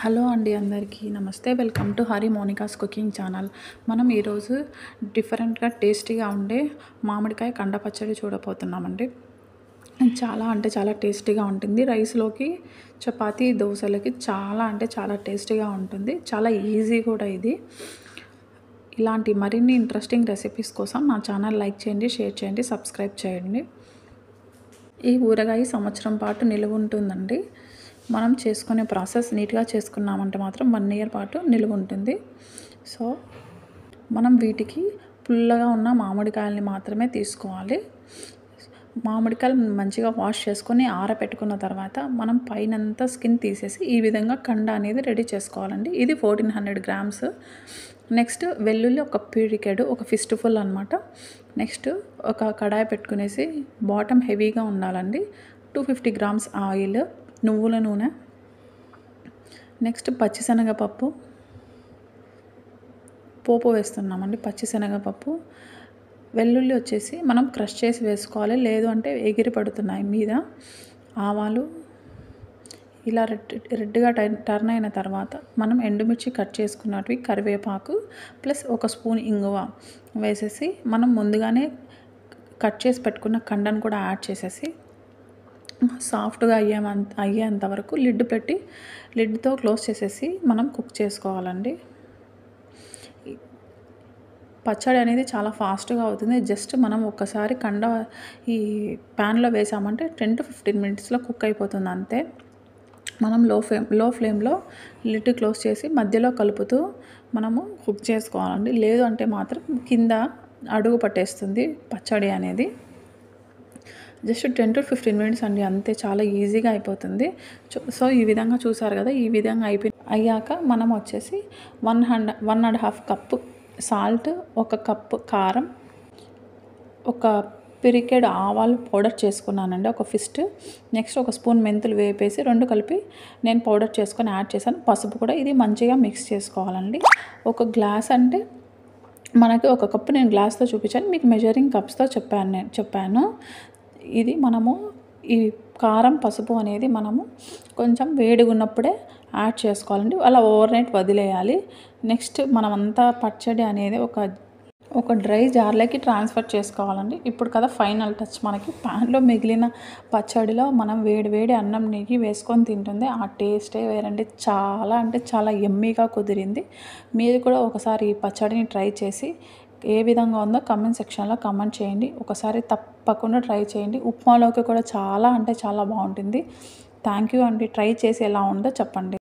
Hello అండి అందరికీ నమస్తే. Welcome to Hari Monica's cooking channel. మనం ఈరోజు డిఫరెంట్గా టేస్టీగా ఉండే మామిడికాయ కండ పచ్చడి చూడబోతున్నామండి. చాలా అంటే చాలా టేస్టీగా ఉంటుంది. రైస్లోకి, చపాతీ, దోశలకి చాలా అంటే చాలా టేస్టీగా ఉంటుంది. చాలా ఈజీ కూడా ఇది. ఇలాంటి మరిన్ని ఇంట్రెస్టింగ్ రెసిపీస్ కోసం నా ఛానల్ లైక్ చేయండి, షేర్ చేయండి, సబ్స్క్రైబ్ చేయండి. ఈ ఊరగాయ సంవత్సరం పాటు నిలువ ఉంటుందండి. మనం చేసుకునే ప్రాసెస్ నీట్గా చేసుకున్నామంటే మాత్రం 1 ఇయర్ పాటు నిలువ ఉంటుంది. సో మనం వీటికి పుల్లగా ఉన్న మామిడికాయలని మాత్రమే తీసుకోవాలి. మామిడికాయలు మంచిగా వాష్ చేసుకొని ఆరబెట్టుకున్న తర్వాత మనం పైనంతా స్కిన్ తీసేసి ఈ విధంగా కండ అనేది రెడీ చేసుకోవాలండి. ఇది 1400 గ్రామ్స్. నెక్స్ట్ వెల్లుల్లి ఒక పిడికెడు, ఒక ఫిస్ట్ ఫుల్ అనమాట. నెక్స్ట్ ఒక కడాయి పెట్టుకునేసి బాటమ్ హెవీగా ఉండాలండి. 250 గ్రామ్స్ ఆయిల్, నువ్వుల నూనె, నెక్స్ట్ పచ్చిశనగపప్పు పోపు వేస్తున్నామండి. పచ్చిశనగపప్పు, వెల్లుల్లి వచ్చేసి మనం క్రష్ చేసి వేసుకోవాలి, లేదు అంటే ఎగిరి పడుతున్నాయి మీద. ఆవాలు ఇలా రెడ్గా టర్న్ అయిన తర్వాత మనం ఎండుమిర్చి కట్ చేసుకున్నవి, కరివేపాకు ప్లస్ ఒక స్పూన్ ఇంగువ వేసేసి మనం ముందుగానే కట్ చేసి పెట్టుకున్న కండను కూడా యాడ్ చేసేసి సాఫ్ట్గా అయ్యేంత వరకు లిడ్ పెట్టి లిడ్తో క్లోజ్ చేసేసి మనం కుక్ చేసుకోవాలండి. పచ్చడి అనేది చాలా ఫాస్ట్గా అవుతుంది. జస్ట్ మనం ఒక్కసారి కండ ఈ ప్యాన్లో వేసామంటే 10 to 15 మినిట్స్లో కుక్ అయిపోతుంది అంతే. మనం లో ఫ్లేమ్లో లిడ్ క్లోజ్ చేసి మధ్యలో కలుపుతూ మనము కుక్ చేసుకోవాలండి. లేదు అంటే మాత్రం కింద అడుగు పట్టేస్తుంది పచ్చడి అనేది. జస్ట్ 10 to 15 మినిట్స్ అండి, అంతే. చాలా ఈజీగా అయిపోతుంది. సో ఈ విధంగా చూసారు కదా. ఈ విధంగా అయ్యాక మనం వచ్చేసి 1.5 కప్పు సాల్ట్, 1 కప్పు కారం, ఒక పిరికెడు ఆవాలు పౌడర్ చేసుకున్నానండి, ఒక ఫిస్ట్. నెక్స్ట్ ఒక స్పూన్ మెంతులు వేపేసి 2 కలిపి నేను పౌడర్ చేసుకొని యాడ్ చేశాను. పసుపు కూడా. ఇది మంచిగా మిక్స్ చేసుకోవాలండి. ఒక గ్లాస్ అంటే మనకి 1 కప్పు నేను గ్లాస్తో చూపించాను, మీకు మెజరింగ్ కప్స్తో చెప్పాను. ఇది మనము ఈ కారం, పసుపు అనేది మనము కొంచెం వేడిగా ఉన్నప్పుడే యాడ్ చేసుకోవాలండి. అలా ఓవర్ నైట్ వదిలేయాలి. నెక్స్ట్ మనమంతా పచ్చడి అనేది ఒక డ్రై జార్లోకి ట్రాన్స్ఫర్ చేసుకోవాలండి. ఇప్పుడు కదా ఫైనల్ టచ్. మనకి ప్యాన్లో మిగిలిన పచ్చడిలో మనం వేడి అన్నం నెయ్యి వేసుకొని తింటుంది. ఆ టేస్టే వేరండి. చాలా అంటే చాలా యమ్మీగా కుదిరింది. మీరు కూడా ఒకసారి ఈ పచ్చడిని ట్రై చేసి ఏ విధంగా ఉందో కమెంట్ సెక్షన్లో కమెంట్ చేయండి. ఒకసారి తప్పకుండా ట్రై చేయండి. ఉప్మాలోకి కూడా చాలా అంటే చాలా బాగుంటుంది. థ్యాంక్ యూ అండి. ట్రై చేసి ఎలా ఉందో చెప్పండి.